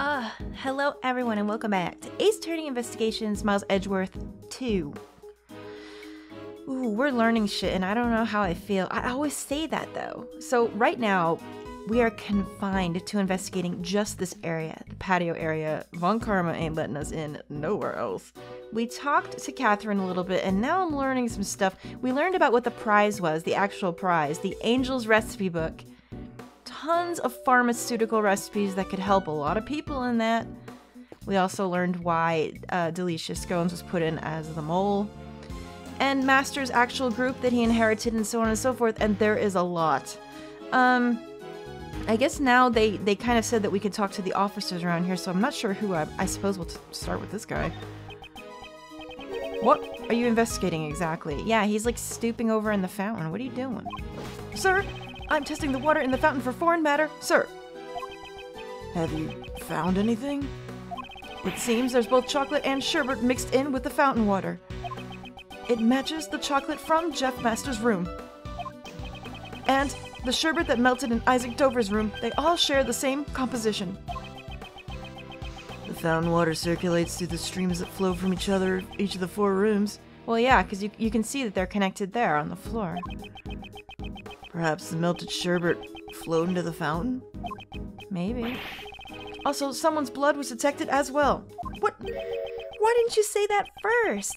Hello everyone and welcome back to Ace Attorney Investigations Miles Edgeworth 2. Ooh, we're learning shit and I don't know how I feel. I always say that though. So right now, we are confined to investigating just this area, the patio area. Von Karma ain't letting us in nowhere else. We talked to Catherine a little bit and now I'm learning some stuff. We learned about what the prize was, the actual prize, the Angel's Recipe Book. Tons of pharmaceutical recipes that could help a lot of people in that. We also learned why Delicia Scones was put in as the mole. And Master's actual group that he inherited and so on and so forth, and there is a lot. I guess now they kind of said that we could talk to the officers around here, so I'm not sure who. I suppose we'll start with this guy. What are you investigating exactly? Yeah, he's like stooping over in the fountain. What are you doing? Sir? I'm testing the water in the fountain for foreign matter, sir. Have you found anything? It seems there's both chocolate and sherbet mixed in with the fountain water. It matches the chocolate from Jeff Master's room. And the sherbet that melted in Isaac Dover's room, they all share the same composition. The fountain water circulates through the streams that flow from each of the 4 rooms. Well, yeah, because you can see that they're connected there on the floor. Perhaps the melted sherbet flowed into the fountain? Maybe. Also, someone's blood was detected as well. What? Why didn't you say that first?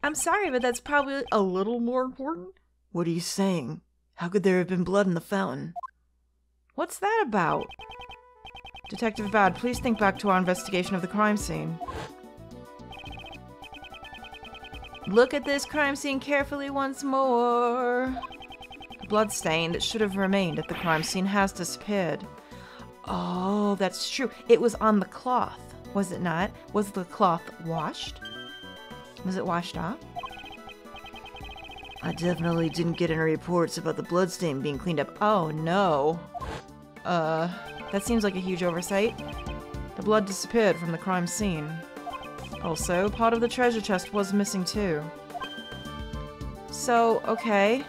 I'm sorry, but that's probably a little more important. What are you saying? How could there have been blood in the fountain? What's that about? Detective Bad, please think back to our investigation of the crime scene. Look at this crime scene carefully once more. The blood stain that should have remained at the crime scene has disappeared. Oh, that's true. It was on the cloth, was it not? Was the cloth washed? Was it washed off? I definitely didn't get any reports about the blood stain being cleaned up. Oh, no. That seems like a huge oversight. The blood disappeared from the crime scene. Also, part of the treasure chest was missing too. So, okay.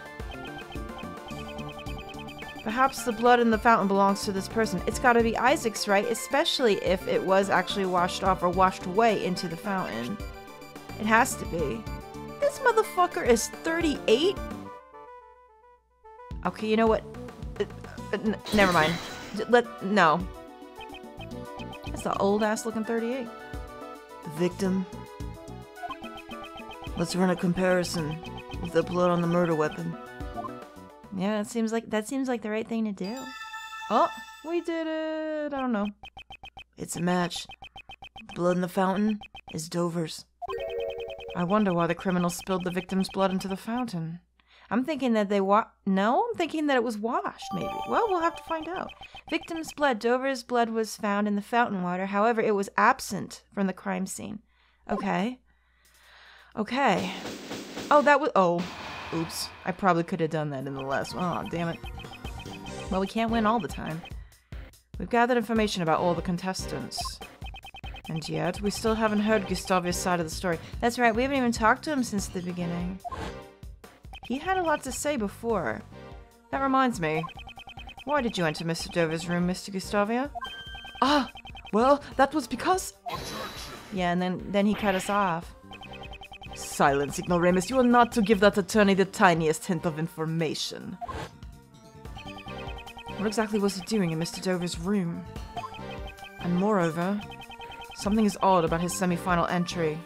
Perhaps the blood in the fountain belongs to this person. It's gotta be Isaac's, right? Especially if it was actually washed off or washed away into the fountain. It has to be. This motherfucker is 38? Okay, you know what? Never mind. No. That's an old-ass looking 38. The victim. Let's run a comparison with the blood on the murder weapon. Yeah, that seems like the right thing to do. Oh, we did it. I don't know. It's a match. The blood in the fountain is Dover's. I wonder why the criminal spilled the victim's blood into the fountain. I'm thinking that I'm thinking that it was washed, maybe. Well, we'll have to find out. Victim's blood. Dover's blood was found in the fountain water. However, it was absent from the crime scene. Okay. Okay. Oh, that was... Oh. Oops. I probably could have done that in the last one. Oh, damn it. Well, we can't win all the time. We've gathered information about all the contestants. And yet, we still haven't heard Gustavia's side of the story. That's right, we haven't even talked to him since the beginning. He had a lot to say before. That reminds me. Why did you enter Mr. Dover's room, Mr. Gustavia? Ah, well, that was because... Yeah, and then he cut us off. Silence, Ignoramus. You are not to give that attorney the tiniest hint of information. What exactly was he doing in Mr. Dover's room? And moreover, something is odd about his semi-final entry.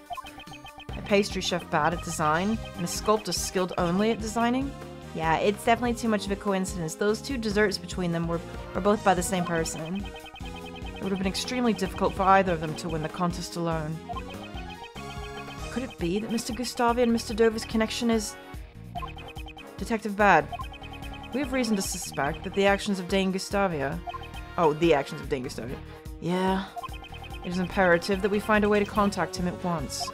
A pastry chef bad at design, and a sculptor skilled only at designing? Yeah, it's definitely too much of a coincidence. Those 2 desserts between them were both by the same person. It would have been extremely difficult for either of them to win the contest alone. Could it be that Mr. Gustavia and Mr. Dover's connection is... Detective Bad. We have reason to suspect that the actions of Dane Gustavia... Oh, the actions of Dane Gustavia. Yeah. It is imperative that we find a way to contact him at once.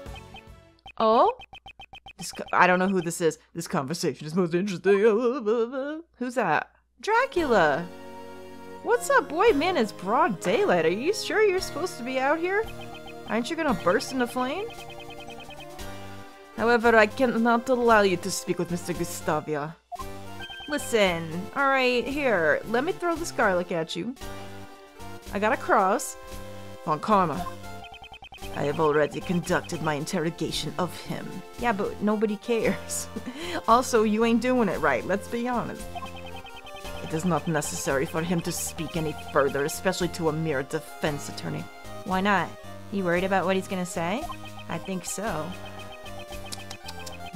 Oh? I don't know who this is. This conversation is most interesting. Who's that? Dracula! What's up, boy? Man, it's broad daylight. Are you sure you're supposed to be out here? Aren't you gonna burst into flame? However, I cannot allow you to speak with Mr. Gustavia. Listen, alright, here, let me throw this garlic at you. I got a cross. Von Karma, I have already conducted my interrogation of him. Yeah, but nobody cares. Also, you ain't doing it right, let's be honest. It is not necessary for him to speak any further, especially to a mere defense attorney. Why not? You worried about what he's gonna say? I think so.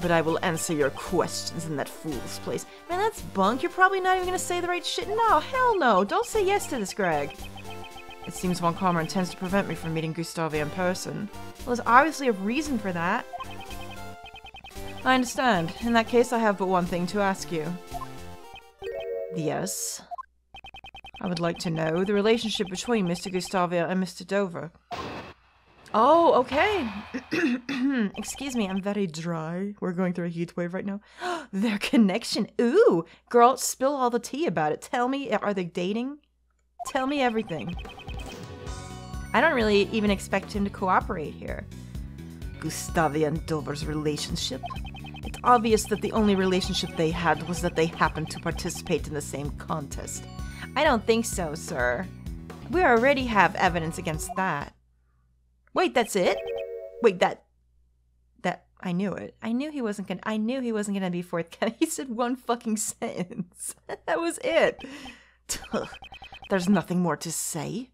But I will answer your questions in that fool's place. Man, that's bunk. You're probably not even gonna say the right shit. No, hell no. Don't say yes to this, Greg. It seems Von Karma intends to prevent me from meeting Gustavia in person. Well, there's obviously a reason for that. I understand. In that case, I have but one thing to ask you. Yes. I would like to know the relationship between Mr. Gustavia and Mr. Dover. Oh, okay. Excuse me, I'm very dry. We're going through a heat wave right now. Their connection. Ooh, girl, spill all the tea about it. Tell me, are they dating? Tell me everything. I don't really even expect him to cooperate here. Gustavia and Dover's relationship? It's obvious that the only relationship they had was that they happened to participate in the same contest. I don't think so, sir. We already have evidence against that. Wait, that's it? Wait, that I knew it. I knew he wasn't gonna be forthcoming. He said one fucking sentence. That was it. There's nothing more to say.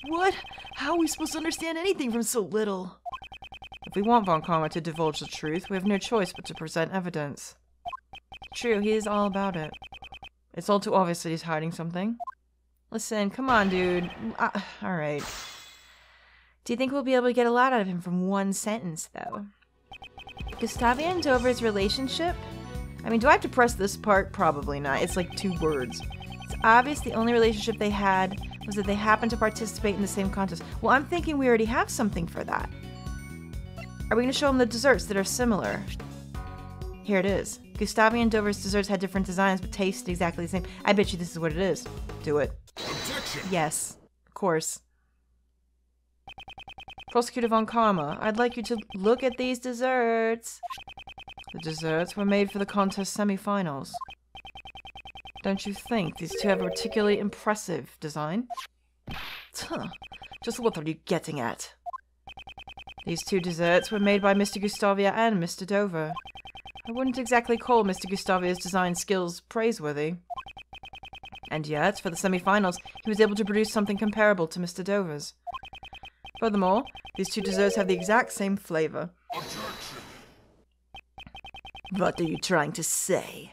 What? How are we supposed to understand anything from so little? If we want Von Karma to divulge the truth, we have no choice but to present evidence. True, he is all about it. It's all too obvious that he's hiding something. Listen, come on, dude. Alright. Do you think we'll be able to get a lot out of him from one sentence, though? Gustavia and Dover's relationship? I mean, do I have to press this part? Probably not. It's like 2 words. It's obvious the only relationship they had was that they happened to participate in the same contest. Well, I'm thinking we already have something for that. Are we going to show them the desserts that are similar? Here it is. Gustavia and Dover's desserts had different designs, but tasted exactly the same. I bet you this is what it is. Do it. Objection. Yes, of course. Prosecutor Von Karma, I'd like you to look at these desserts. The desserts were made for the contest semi-finals. Don't you think these two have a particularly impressive design? Just what are you getting at? These 2 desserts were made by Mr. Gustavia and Mr. Dover. I wouldn't exactly call Mr. Gustavia's design skills praiseworthy. And yet, for the semi-finals, he was able to produce something comparable to Mr. Dover's. Furthermore, these 2 desserts have the exact same flavor. What are you trying to say?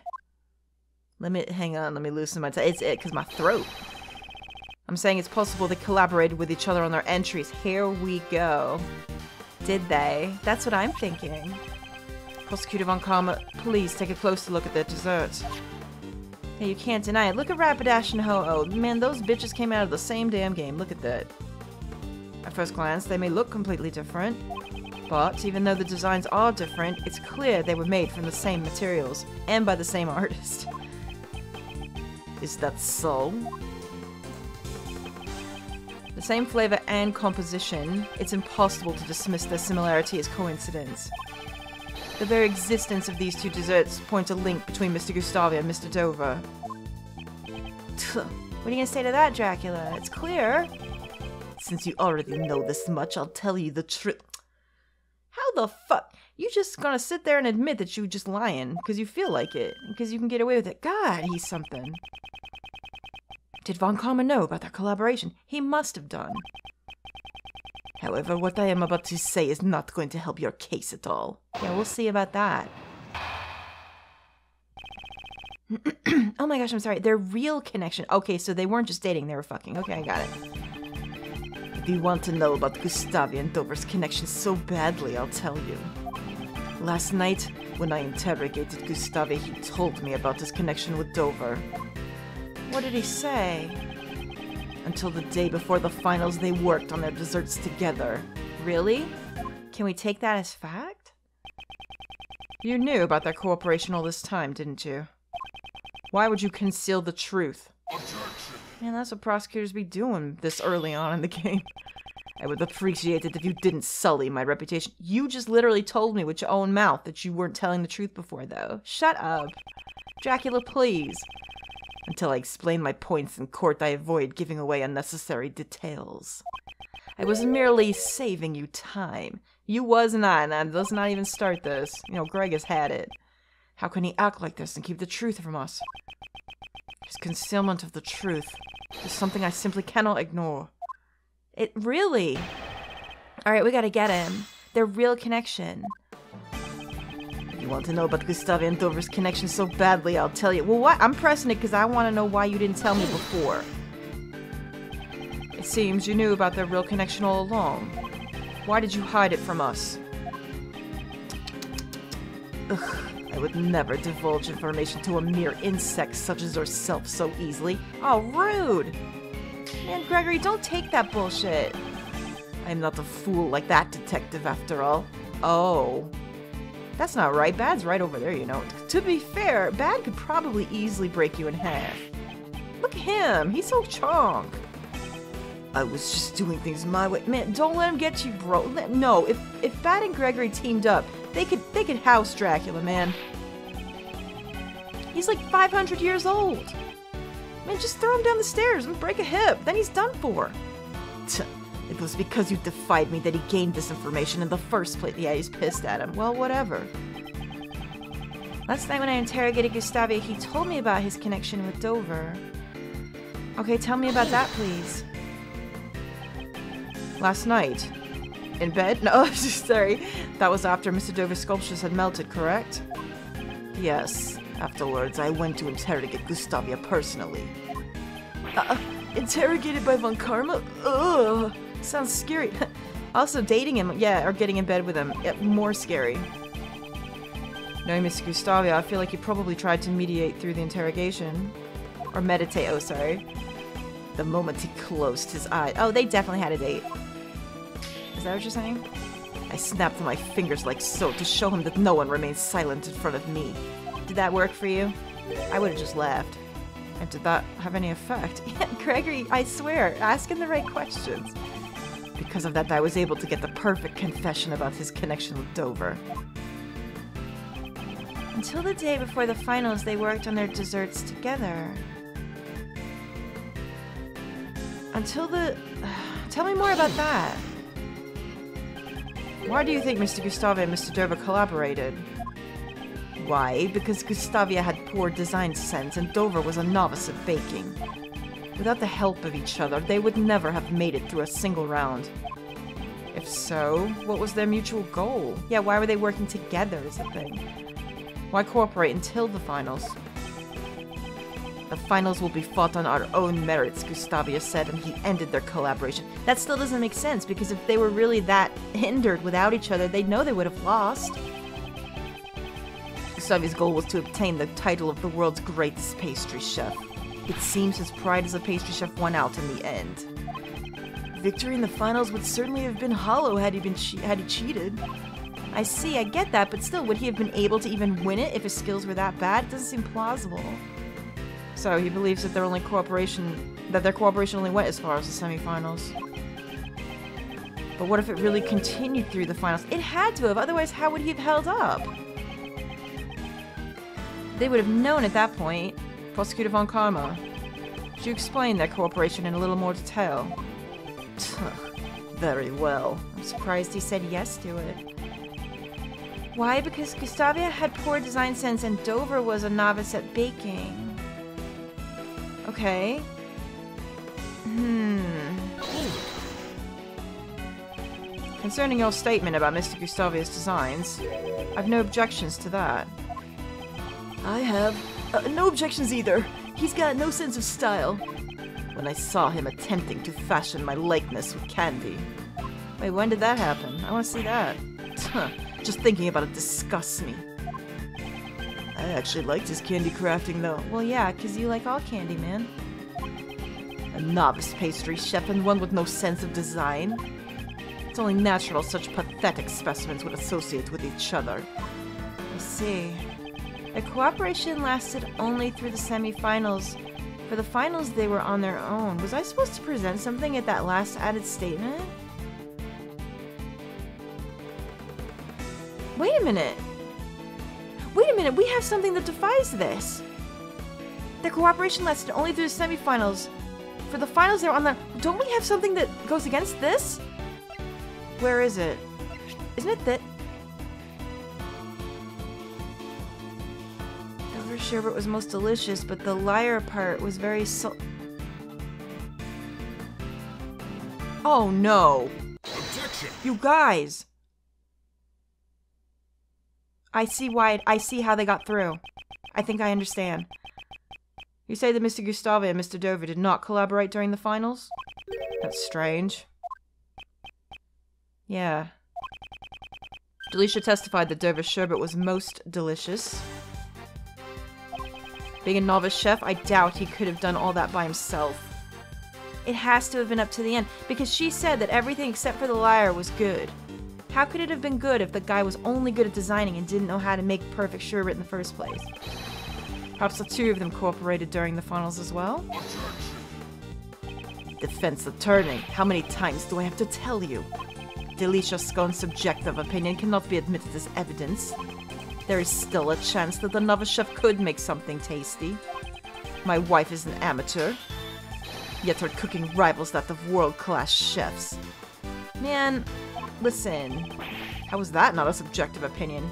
Hang on, let me loosen my it's it, because my throat. I'm saying it's possible they collaborated with each other on their entries. Here we go. Did they? That's what I'm thinking. Prosecutor Von Karma, please take a closer look at their desserts. Hey, you can't deny it. Look at Rapidash and Ho-Oh. Man, those bitches came out of the same damn game. Look at that. At first glance, they may look completely different. But, even though the designs are different, it's clear they were made from the same materials. And by the same artist. Is that so? The same flavor and composition, it's impossible to dismiss their similarity as coincidence. The very existence of these 2 desserts points a link between Mr. Gustavia and Mr. Dover. What are you gonna say to that, Dracula? It's clear. Since you already know this much, I'll tell you the truth. How the fuck? You just gonna sit there and admit that you were just lying because you feel like it, because you can get away with it. God, he's something. Did Von Karma know about that collaboration? He must have done. However, what I am about to say is not going to help your case at all. Yeah, we'll see about that. Oh my gosh, I'm sorry. Their real connection. Okay, so they weren't just dating, they were fucking. Okay, I got it. If you want to know about Gustavia and Dover's connection so badly, I'll tell you. Last night, when I interrogated Gustavia, he told me about his connection with Dover. What did he say? Until the day before the finals, they worked on their desserts together. Really? Can we take that as fact? You knew about their cooperation all this time, didn't you? Why would you conceal the truth? Man, that's what prosecutors be doing this early on in the game. I would appreciate it if you didn't sully my reputation. You just literally told me with your own mouth that you weren't telling the truth before, though. Shut up. Dracula, please. Until I explain my points in court, I avoid giving away unnecessary details. I was merely saving you time. You was not, and let's not even start this. You know, Greg has had it. How can he act like this and keep the truth from us? His concealment of the truth is something I simply cannot ignore. It really? Alright, we gotta get him. Their real connection. If you want to know about Gustavia and Dover's connection so badly, I'll tell you. Well, what? I'm pressing it because I want to know why you didn't tell me before. It seems you knew about their real connection all along. Why did you hide it from us? Ugh, I would never divulge information to a mere insect such as yourself so easily. Oh, rude! Man, Gregory, don't take that bullshit. I'm not a fool like that, detective, after all. Oh. That's not right. Bad's right over there, you know. To be fair, Bad could probably easily break you in half. Look at him. He's so chonk. I was just doing things my way. Man, don't let him get you, bro. No, if Bad and Gregory teamed up, they could house Dracula, man. He's like 500 years old. Man, just throw him down the stairs and break a hip. Then he's done for. It was because you defied me that he gained this information in the first place. Yeah, he's pissed at him. Well, whatever. Last night when I interrogated Gustavia, he told me about his connection with Dover. Okay, tell me about that, please. Last night? In bed? No, sorry. That was after Mr. Dover's sculptures had melted, correct? Yes. Afterwards, I went to interrogate Gustavia personally. Interrogated by Von Karma? Ugh. Sounds scary. Also, dating him, yeah, or getting in bed with him, yeah, more scary. Knowing Mr. Gustavia, I feel like he probably tried to mediate through the interrogation. Or meditate, oh, sorry. The moment he closed his eye. Oh, they definitely had a date. Is that what you're saying? I snapped my fingers like so to show him that no one remains silent in front of me. Did that work for you? I would have just laughed. And did that have any effect? Yeah, Gregory, I swear, asking the right questions. Because of that, I was able to get the perfect confession about his connection with Dover. Until the day before the finals, they worked on their desserts together. Until the... Tell me more about that. Why do you think Mr. Gustavia and Mr. Dover collaborated? Why? Because Gustavia had poor design sense and Dover was a novice at baking. Without the help of each other, they would never have made it through a single round. If so, what was their mutual goal? Yeah, why were they working together is the thing. Why cooperate until the finals? The finals will be fought on our own merits, Gustavia said, and he ended their collaboration. That still doesn't make sense, because if they were really that hindered without each other, they'd know they would have lost. Gustavia's goal was to obtain the title of the world's greatest pastry chef. It seems his pride as a pastry chef won out in the end. Victory in the finals would certainly have been hollow had he cheated. I see, I get that, but still, would he have been able to even win it if his skills were that bad? It doesn't seem plausible. So he believes that their cooperation only went as far as the semi-finals. But what if it really continued through the finals? It had to have, otherwise how would he have held up? They would have known at that point. Prosecutor Von Karma, could you explain their cooperation in a little more detail? Very well. I'm surprised he said yes to it. Why? Because Gustavia had poor design sense and Dover was a novice at baking. Okay. Concerning your statement about Mr. Gustavia's designs, I've no objections to that. I have no objections either. He's got no sense of style. When I saw him attempting to fashion my likeness with candy. Wait, when did that happen? I want to see that. Just thinking about it disgusts me. I actually liked his candy crafting though. Well, yeah, because you like all candy, man. A novice pastry chef and one with no sense of design. It's only natural such pathetic specimens would associate with each other. I see. Their cooperation lasted only through the semi-finals. For the finals, they were on their own. Was I supposed to present something at that last added statement? Wait a minute! Wait a minute, we have something that defies this! Their cooperation lasted only through the semifinals. For the finals, they're on the... Don't we have something that goes against this? Where is it? Isn't it that... Dover sherbet was most delicious, but the liar part was very Oh no! Objection. You guys! I see how they got through. I think I understand. You say that Mr. Gustave and Mr. Dover did not collaborate during the finals? That's strange. Yeah. Delisha testified that Dover's sherbet was most delicious. Being a novice chef, I doubt he could have done all that by himself. It has to have been up to the end, because she said that everything except for the liar was good. How could it have been good if the guy was only good at designing and didn't know how to make perfect sherbet in the first place? Perhaps the two of them cooperated during the finals as well? Defense attorney, how many times do I have to tell you? Delisha Scone's subjective opinion cannot be admitted as evidence. There is still a chance that the novice chef could make something tasty. My wife is an amateur, yet her cooking rivals that of world-class chefs. Man, listen, how is that not a subjective opinion?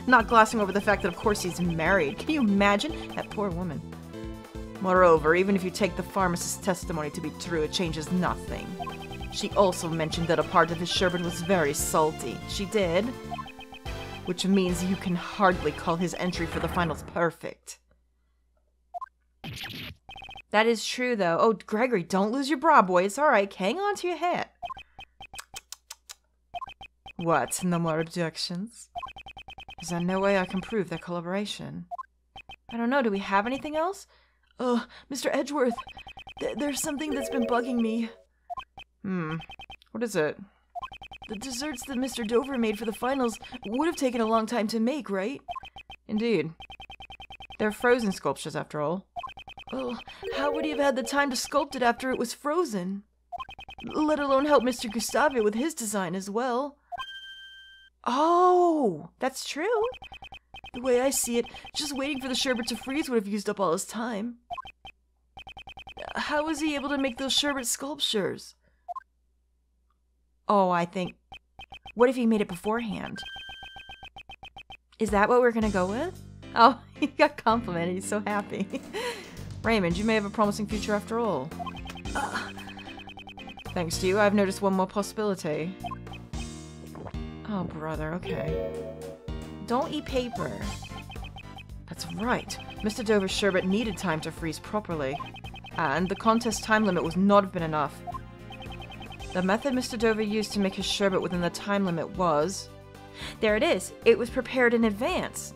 Not glossing over the fact that of course he's married. Can you imagine? That poor woman. Moreover, even if you take the pharmacist's testimony to be true, it changes nothing. She also mentioned that a part of his sherbet was very salty. She did. Which means you can hardly call his entry for the finals perfect. That is true, though. Oh, Gregory, don't lose your bra, boy. It's alright. Hang on to your hat. What? No more objections? Is there no way I can prove their collaboration? I don't know. Do we have anything else? Mr. Edgeworth, there's something that's been bugging me. What is it? The desserts that Mr. Dover made for the finals would have taken a long time to make, right? Indeed. They're frozen sculptures, after all. Oh, how would he have had the time to sculpt it after it was frozen? Let alone help Mr. Gustave with his design as well. Oh, that's true. The way I see it, just waiting for the sherbet to freeze would have used up all his time. How was he able to make those sherbet sculptures? Oh, I think... What if he made it beforehand? Is that what we're gonna go with? Oh, he got complimented. He's so happy. Raymond, you may have a promising future after all. Thanks to you, I've noticed one more possibility. Oh, brother, okay. Don't eat paper. That's right. Mr. Dover's sherbet needed time to freeze properly. And the contest time limit was not have been enough. The method Mr. Dover used to make his sherbet within the time limit was... There it is. It was prepared in advance.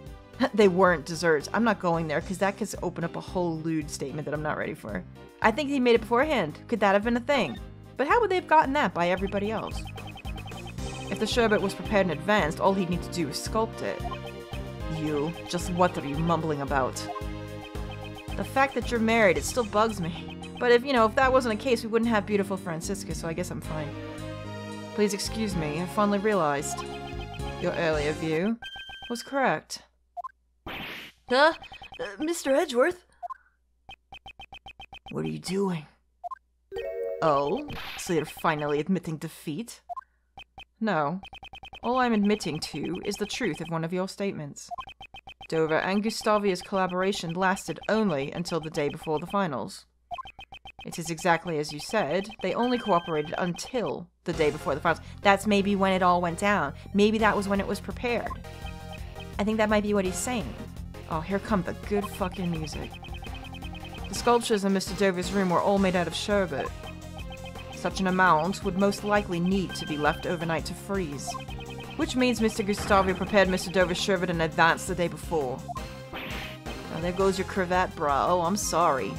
They weren't desserts. I'm not going there because that could open up a whole lewd statement that I'm not ready for. I think he made it beforehand. Could that have been a thing? But how would they have gotten that by everybody else? If the sherbet was prepared in advance, all he'd need to do is sculpt it. You, just what are you mumbling about? The fact that you're married, it still bugs me. But if that wasn't the case, we wouldn't have beautiful Francisca, so I guess I'm fine. Please excuse me, I finally realized. Your earlier view was correct. Mr. Edgeworth? What are you doing? Oh, so you're finally admitting defeat? No. All I'm admitting to is the truth of one of your statements. Dover and Gustavia's collaboration lasted only until the day before the finals. It is exactly as you said, they only cooperated until the day before the finals. That's maybe when it all went down. Maybe that was when it was prepared. I think that might be what he's saying. Oh, here comes the good fucking music. The sculptures in Mr. Dover's room were all made out of sherbet. Such an amount would most likely need to be left overnight to freeze. Which means Mr. Gustave prepared Mr. Dover's sherbet in advance the day before. Oh, there goes your cravat, bra. Oh, I'm sorry.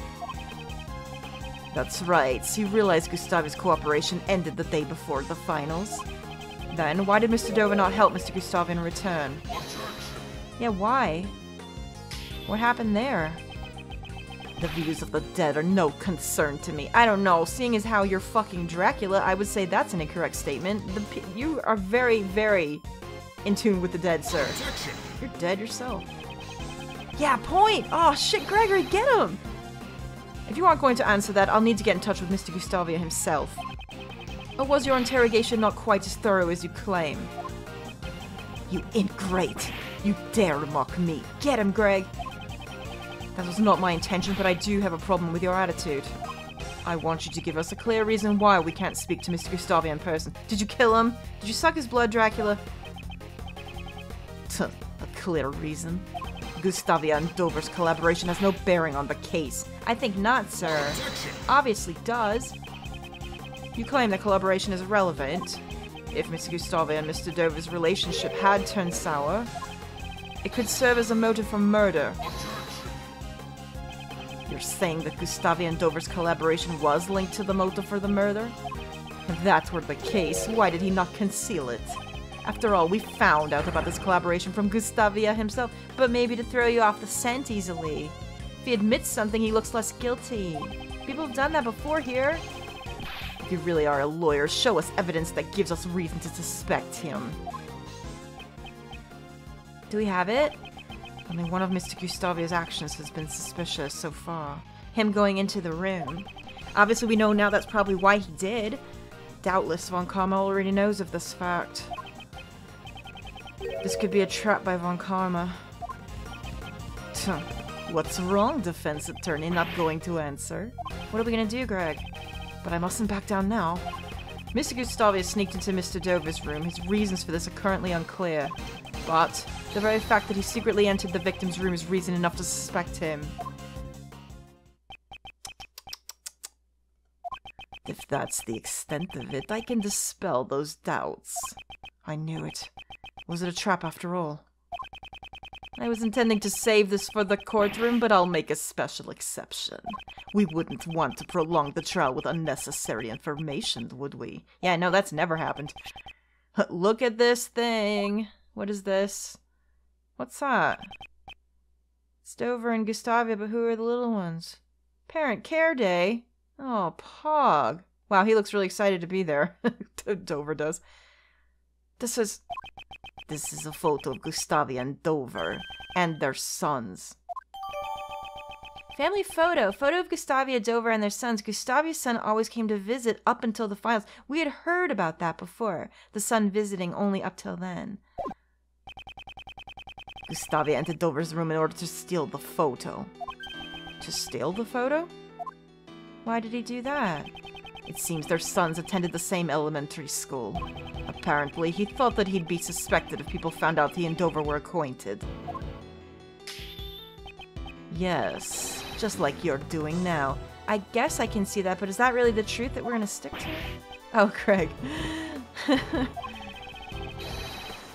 That's right. So you realize Gustave's cooperation ended the day before the finals? Then, why did Mr. Dover not help Mr. Gustave in return? Yeah, why? What happened there? The views of the dead are no concern to me. I don't know. Seeing as how you're fucking Dracula, I would say that's an incorrect statement. You are very, very in tune with the dead, sir. You're dead yourself. Yeah, point! Oh shit, Gregory, get him! If you aren't going to answer that, I'll need to get in touch with Mr. Gustavia himself. Or was your interrogation not quite as thorough as you claim? You ingrate! You dare mock me! Get him, Greg! That was not my intention, but I do have a problem with your attitude. I want you to give us a clear reason why we can't speak to Mr. Gustavia in person. Did you kill him? Did you suck his blood, Dracula? A clear reason? Gustavia and Dover's collaboration has no bearing on the case. I think not, sir. Obviously does. You claim that collaboration is irrelevant. If Mr. Gustavia and Mr. Dover's relationship had turned sour, it could serve as a motive for murder. You're saying that Gustavia and Dover's collaboration was linked to the motive for the murder? If that were the case, why did he not conceal it? After all, we found out about this collaboration from Gustavia himself, but maybe to throw you off the scent easily. If he admits something, he looks less guilty. People have done that before here. If you really are a lawyer, show us evidence that gives us reason to suspect him. Do we have it? Only one of Mr. Gustavia's actions has been suspicious so far. Him going into the room. Obviously we know now that's probably why he did. Doubtless Von Karma already knows of this fact. This could be a trap by Von Karma. What's wrong, defense attorney? Not going to answer? What are we gonna do, Greg? But I mustn't back down now. Mr. Gustavia sneaked into Mr. Dover's room. His reasons for this are currently unclear. But the very fact that he secretly entered the victim's room is reason enough to suspect him. If that's the extent of it, I can dispel those doubts. I knew it. Was it a trap after all? I was intending to save this for the courtroom, but I'll make a special exception. We wouldn't want to prolong the trial with unnecessary information, would we? Yeah, no, that's never happened. Look at this thing. What is this? What's that? It's Dover and Gustavia, but who are the little ones? Parent Care Day? Oh, Pog. Wow, he looks really excited to be there. Dover does. This is a photo of Gustavia and Dover, and their sons. Family photo. Photo of Gustavia, Dover, and their sons. Gustavia's son always came to visit up until the finals. We had heard about that before. The son visiting only up till then. Gustavia entered Dover's room in order to steal the photo. To steal the photo? Why did he do that? It seems their sons attended the same elementary school. Apparently, he thought that he'd be suspected if people found out he and Dover were acquainted. Yes, just like you're doing now. I guess I can see that, but is that really the truth that we're gonna stick to? Oh, Craig.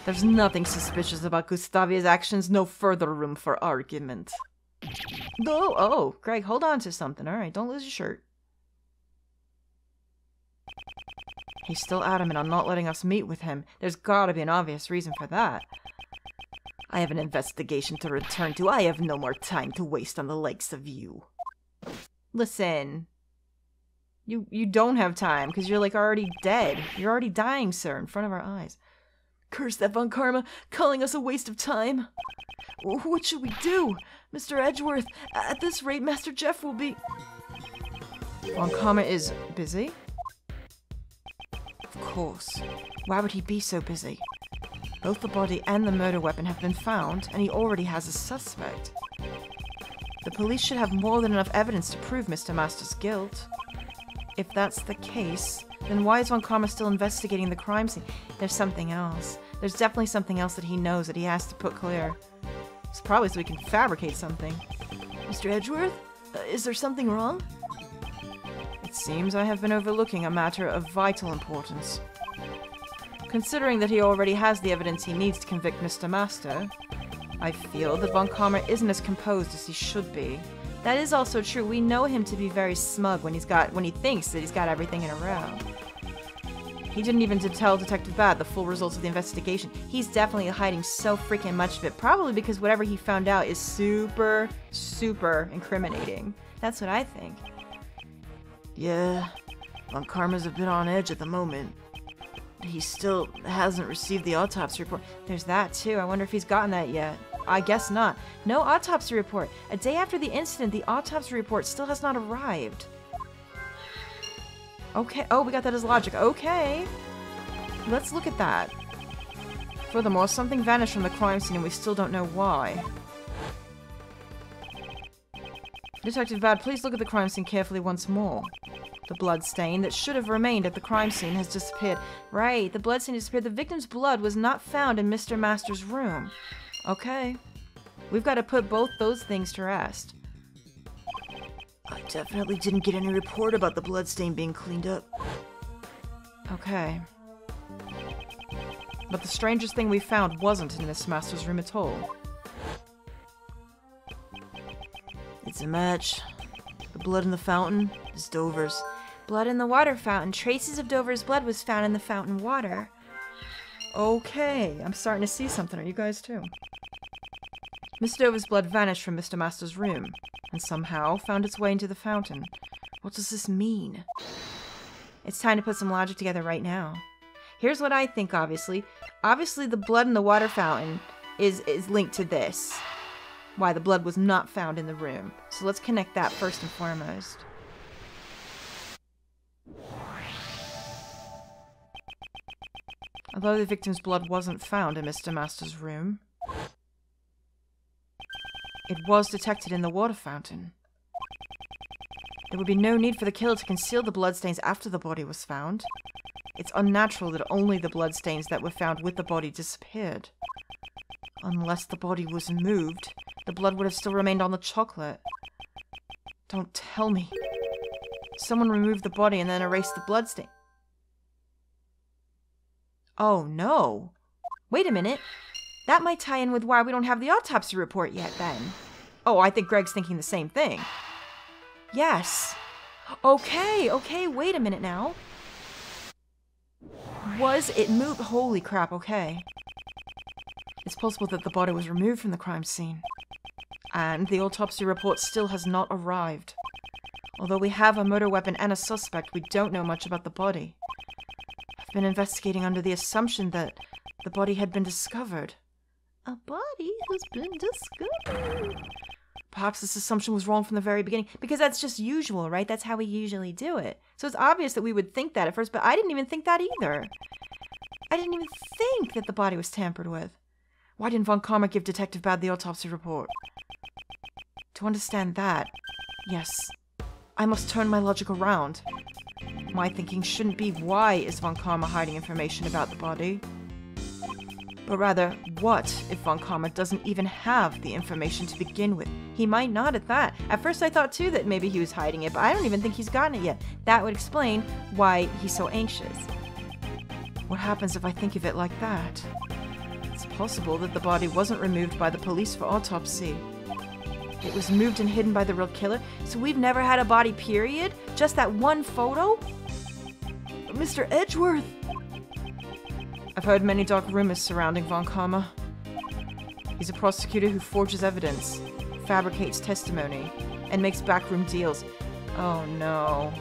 There's nothing suspicious about Gustavia's actions, no further room for argument. No, oh, Craig, hold on to something, alright, don't lose your shirt. He's still adamant on not letting us meet with him. There's gotta be an obvious reason for that. I have an investigation to return to. I have no more time to waste on the likes of you. Listen. You don't have time, because you're like already dead. You're already dying, sir, in front of our eyes. Curse that Von Karma, calling us a waste of time. What should we do? Mr. Edgeworth, at this rate, Master Jeff will be... Von Karma is busy? Of course. Why would he be so busy? Both the body and the murder weapon have been found, and he already has a suspect. The police should have more than enough evidence to prove Mr. Master's guilt. If that's the case, then why is Von Karma still investigating the crime scene? There's something else. There's definitely something else that he knows that he has to put clear. It's probably so he can fabricate something. Mr. Edgeworth? Is there something wrong? It seems I have been overlooking a matter of vital importance. Considering that he already has the evidence he needs to convict Mr. Master, I feel that Von Karma isn't as composed as he should be. That is also true. We know him to be very smug when he thinks that he's got everything in a row. He didn't even tell Detective Bad the full results of the investigation. He's definitely hiding so freaking much of it, probably because whatever he found out is super, super incriminating. That's what I think. Yeah, Von Karma's a bit on edge at the moment. He still hasn't received the autopsy report. There's that too. I wonder if he's gotten that yet. I guess not. No autopsy report. A day after the incident, the autopsy report still has not arrived. Okay. Oh, we got that as logic. Okay. Let's look at that. Furthermore, something vanished from the crime scene and we still don't know why. Detective Bad, please look at the crime scene carefully once more. The blood stain that should have remained at the crime scene has disappeared. Right, the blood stain disappeared. The victim's blood was not found in Mr. Master's room. Okay. We've got to put both those things to rest. I definitely didn't get any report about the blood stain being cleaned up. Okay. But the strangest thing we found wasn't in Miss Master's room at all. It's a match. The blood in the fountain is Dover's. Blood in the water fountain. Traces of Dover's blood was found in the fountain water. Okay, I'm starting to see something. Are you guys too? Mr. Dover's blood vanished from Mr. Master's room, and somehow found its way into the fountain. What does this mean? It's time to put some logic together right now. Here's what I think, obviously. Obviously, the blood in the water fountain is linked to this. Why the blood was not found in the room. So let's connect that first and foremost. Although the victim's blood wasn't found in Mr. Master's room, it was detected in the water fountain. There would be no need for the killer to conceal the bloodstains after the body was found. It's unnatural that only the bloodstains that were found with the body disappeared. Unless the body was moved, the blood would have still remained on the chocolate. Don't tell me. Someone removed the body and then erased the bloodstain. Oh no. Wait a minute. That might tie in with why we don't have the autopsy report yet then. Oh, I think Greg's thinking the same thing. Yes. Okay, wait a minute now. Was it moved? Holy crap, okay. It's possible that the body was removed from the crime scene. And the autopsy report still has not arrived. Although we have a murder weapon and a suspect, we don't know much about the body. I've been investigating under the assumption that the body had been discovered. A body has been discovered. Perhaps this assumption was wrong from the very beginning, because that's just usual, right? That's how we usually do it. So it's obvious that we would think that at first, but I didn't even think that either. I didn't even think that the body was tampered with. Why didn't Von Karma give Detective Bad the autopsy report? To understand that, yes, I must turn my logic around. My thinking shouldn't be why is Von Karma hiding information about the body, but rather, what if Von Karma doesn't even have the information to begin with? He might not at that. At first I thought too that maybe he was hiding it, but I don't even think he's gotten it yet. That would explain why he's so anxious. What happens if I think of it like that? It's possible that the body wasn't removed by the police for autopsy. It was moved and hidden by the real killer, so we've never had a body, period? Just that one photo? Mr. Edgeworth! I've heard many dark rumors surrounding Von Karma. He's a prosecutor who forges evidence, fabricates testimony, and makes backroom deals. Oh no.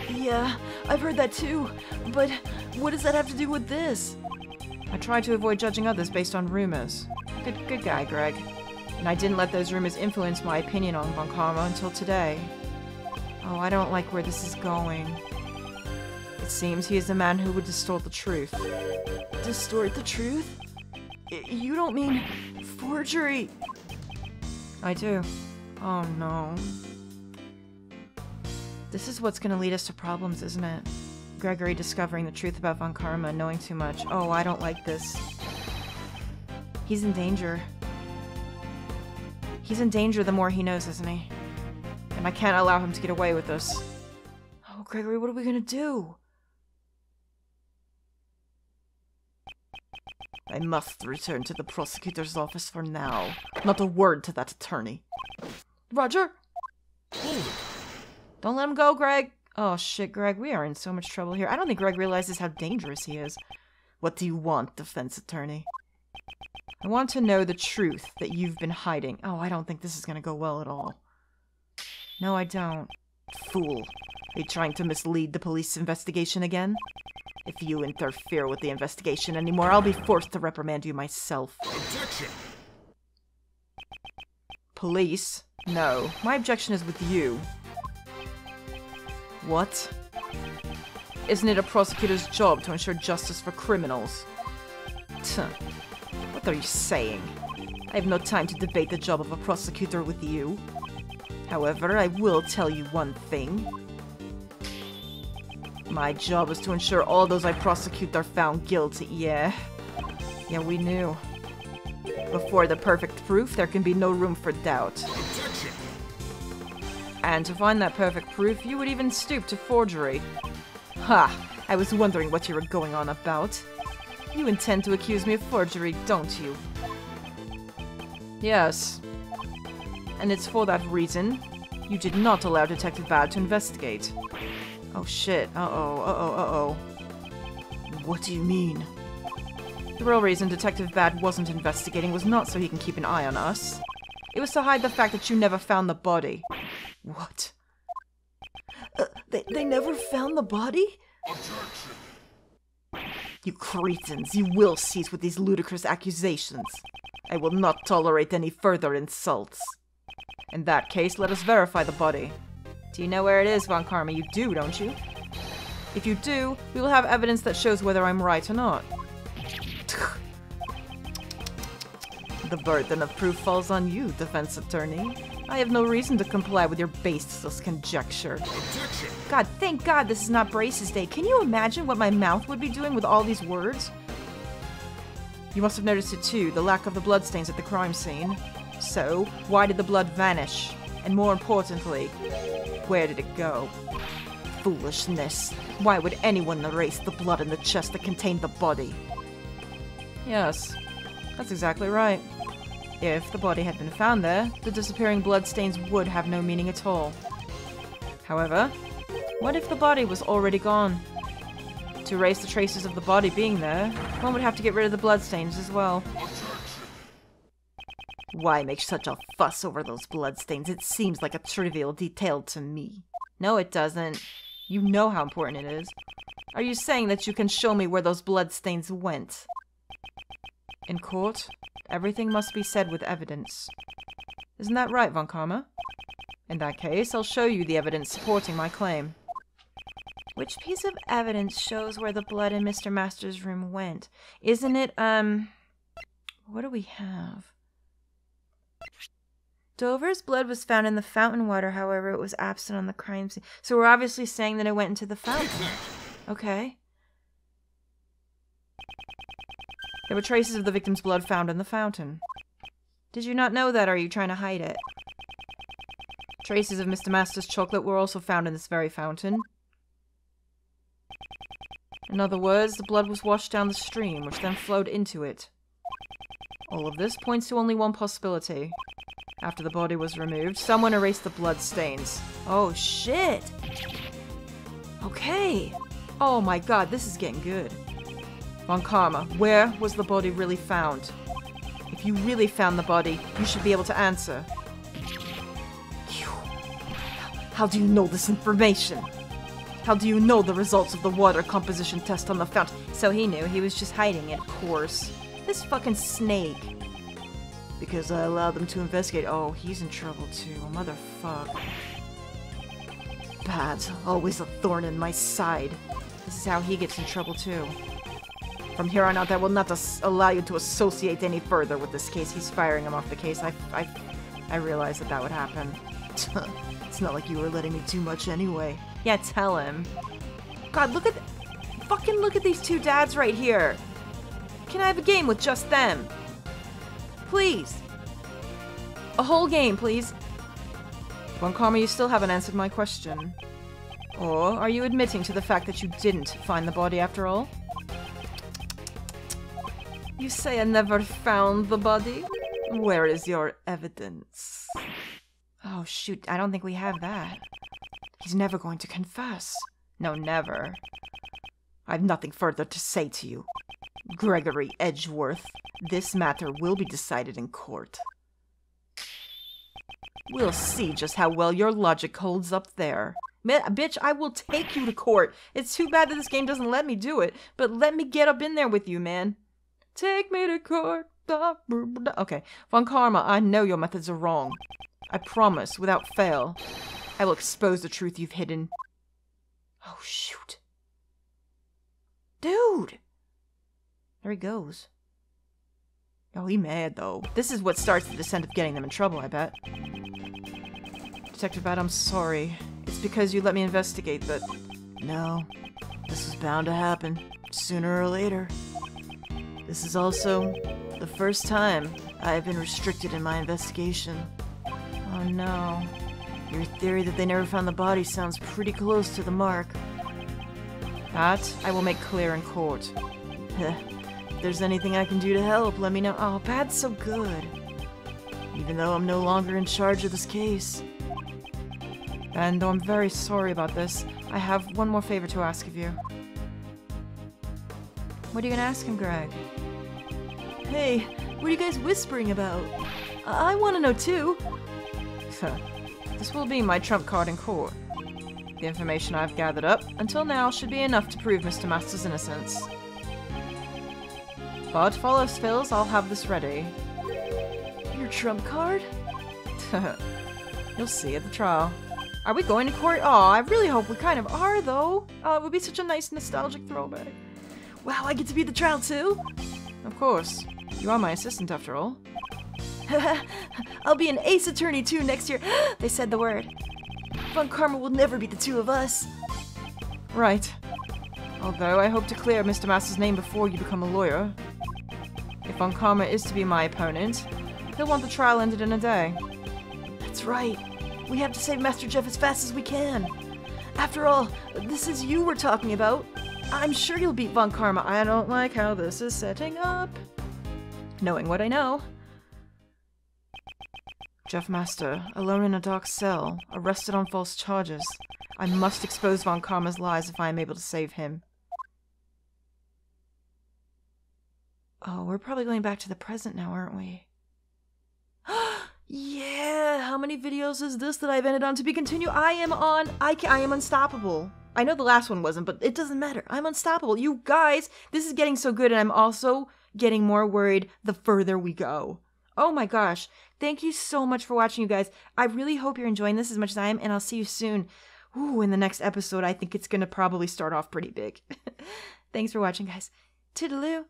Yeah, I've heard that too, but what does that have to do with this? I try to avoid judging others based on rumors. Good guy, Greg. And I didn't let those rumors influence my opinion on Von Karma until today. Oh, I don't like where this is going. It seems he is the man who would distort the truth. Distort the truth? You don't mean forgery? I do. Oh no. This is what's gonna lead us to problems, isn't it? Gregory discovering the truth about Von Karma and knowing too much. Oh, I don't like this. He's in danger. He's in danger the more he knows, isn't he? And I can't allow him to get away with this. Oh, Gregory, what are we gonna do? I must return to the prosecutor's office for now. Not a word to that attorney. Roger! Don't let him go, Greg! Oh shit, Greg, we are in so much trouble here. I don't think Greg realizes how dangerous he is. What do you want, defense attorney? I want to know the truth that you've been hiding. Oh, I don't think this is gonna go well at all. No, I don't. Fool. Are you trying to mislead the police investigation again? If you interfere with the investigation anymore, I'll be forced to reprimand you myself. Objection! Police? No. My objection is with you. What? Isn't it a prosecutor's job to ensure justice for criminals? Tuh. What are you saying? I have no time to debate the job of a prosecutor with you. However, I will tell you one thing. My job is to ensure all those I prosecute are found guilty. Yeah, we knew. Before the perfect proof, there can be no room for doubt. Objection. And to find that perfect proof, you would even stoop to forgery. Ha! I was wondering what you were going on about. You intend to accuse me of forgery, don't you? Yes. And it's for that reason you did not allow Detective Bad to investigate. Oh shit. Uh-oh. What do you mean? The real reason Detective Bad wasn't investigating was not so he can keep an eye on us. It was to hide the fact that you never found the body. What? They never found the body? Objection. You cretins, you will cease with these ludicrous accusations. I will not tolerate any further insults. In that case, let us verify the body. Do you know where it is, Von Karma? You do, don't you? If you do, we will have evidence that shows whether I'm right or not. The burden of proof falls on you, defense attorney. I have no reason to comply with your baseless conjecture. Objection. God, thank God this is not Braces Day. Can you imagine what my mouth would be doing with all these words? You must have noticed it too, the lack of the bloodstains at the crime scene. So, why did the blood vanish? And more importantly, where did it go? Foolishness. Why would anyone erase the blood in the chest that contained the body? Yes, that's exactly right. If the body had been found there, the disappearing bloodstains would have no meaning at all. However, what if the body was already gone? To erase the traces of the body being there, one would have to get rid of the bloodstains as well. Why make such a fuss over those bloodstains? It seems like a trivial detail to me. No, it doesn't. You know how important it is. Are you saying that you can show me where those bloodstains went? In court, everything must be said with evidence. Isn't that right, Von Karma? In that case, I'll show you the evidence supporting my claim. Which piece of evidence shows where the blood in Mr. Master's room went? Isn't it, what do we have? Dover's blood was found in the fountain water, however, it was absent on the crime scene. So we're obviously saying that it went into the fountain. Okay. There were traces of the victim's blood found in the fountain. Did you not know that, or are you trying to hide it? Traces of Mr. Master's chocolate were also found in this very fountain. In other words, the blood was washed down the stream, which then flowed into it. All of this points to only one possibility. After the body was removed, someone erased the blood stains. Oh, shit! Okay. Oh my god, this is getting good. Von Karma, where was the body really found? If you really found the body, you should be able to answer. How do you know this information? How do you know the results of the water composition test on the fountain? So he knew. He was just hiding it, of course. This fucking snake. Because I allowed them to investigate. Oh, he's in trouble too. Motherfuck. Bad. Always a thorn in my side. This is how he gets in trouble too. From here on out, I will not allow you to associate any further with this case. He's firing him off the case. I realized that would happen. It's not like you were letting me too much anyway. Yeah, tell him. God, look at... Fucking look at these two dads right here. Can I have a game with just them? Please. A whole game, please. Von Karma, you still haven't answered my question. Or are you admitting to the fact that you didn't find the body after all? You say I never found the body? Where is your evidence? Oh, shoot, I don't think we have that. He's never going to confess. No, never. I have nothing further to say to you. Gregory Edgeworth, this matter will be decided in court. We'll see just how well your logic holds up there. Bitch, I will take you to court. It's too bad that this game doesn't let me do it, but let me get up in there with you, man. Take me to court. Okay, Von Karma, I know your methods are wrong. I promise, without fail, I will expose the truth you've hidden. Oh, shoot. Dude! There he goes. Oh, he mad, though. This is what starts the descent of getting them in trouble, I bet. Detective Bat, I'm sorry. It's because you let me investigate, but... No. This is bound to happen. Sooner or later. This is also the first time I have been restricted in my investigation. Oh no. Your theory that they never found the body sounds pretty close to the mark. That I will make clear in court. If there's anything I can do to help, let me know. Oh, Pat's so good. Even though I'm no longer in charge of this case. And though I'm very sorry about this, I have one more favor to ask of you. What are you gonna ask him, Greg? Hey, what are you guys whispering about? I want to know too. This will be my trump card in court. The information I've gathered up until now should be enough to prove Mr. Master's innocence. But if all else fails, I'll have this ready. Your trump card? You'll see at the trial. Are we going to court? Oh, I really hope we kind of are, though. Oh, it would be such a nice nostalgic throwback. Wow, I get to be at the trial, too? Of course. You are my assistant, after all. I'll be an ace attorney, too, next year. They said the word. Von Karma will never beat the two of us. Right. Although I hope to clear Mr. Master's name before you become a lawyer. If Von Karma is to be my opponent, he'll want the trial ended in a day. That's right. We have to save Master Jeff as fast as we can. After all, this is you we're talking about. I'm sure you'll beat Von Karma. I don't like how this is setting up. Knowing what I know. Jeff Master, alone in a dark cell, arrested on false charges. I must expose Von Karma's lies if I am able to save him. Oh, we're probably going back to the present now, aren't we? Yeah, how many videos is this that I've ended on to be continued? I am unstoppable. I know the last one wasn't, but it doesn't matter. I'm unstoppable. You guys, this is getting so good, and I'm also getting more worried the further we go. Oh my gosh. Thank you so much for watching, you guys. I really hope you're enjoying this as much as I am, and I'll see you soon. Ooh, in the next episode, I think it's going to probably start off pretty big. Thanks for watching, guys. Toodaloo.